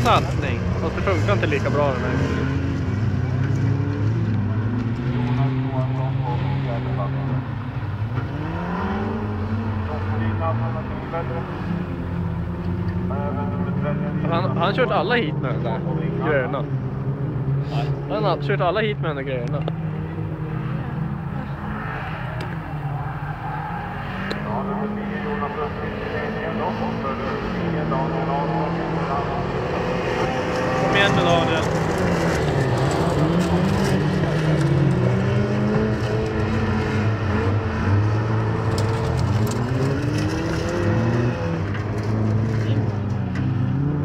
samma satsning. Fast det funkar inte lika bra den här. Han har kört alla hit med den där gröna. Han har kört alla hit med den där gröna. Kom igen med Daniel.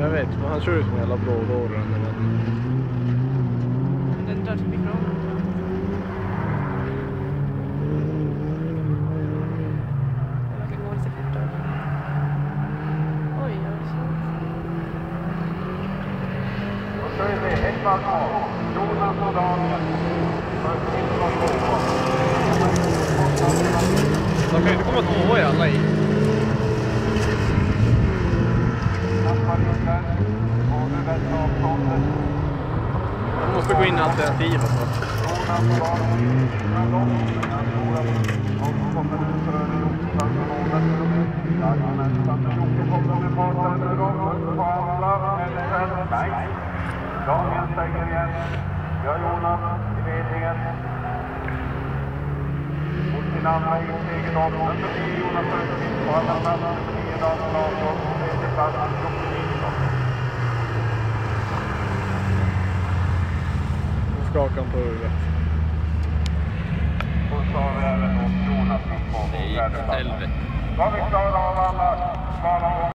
Jag vet, men han kör ut som en jävla brådåre. Den drar till mikron. Det går lite fortare. Oj, Då kör vi ett varv av. Jonas och Daniel. De kan ju inte komma två i alla i. Man måste gå in i alternativ och så. Daniel säger igen. Ja, Jonas i ledningen. Mot sin andra insteg idag. Nummer 10 Jonas Östling på alla platser. 9 Daniel Larsson. Tredje plats Jocke Nilsson. Nu skakar han på huvudet. Och så har vi även Jonas på fjärde plats. Det gick åt helvete. Då har vi klarat av alla.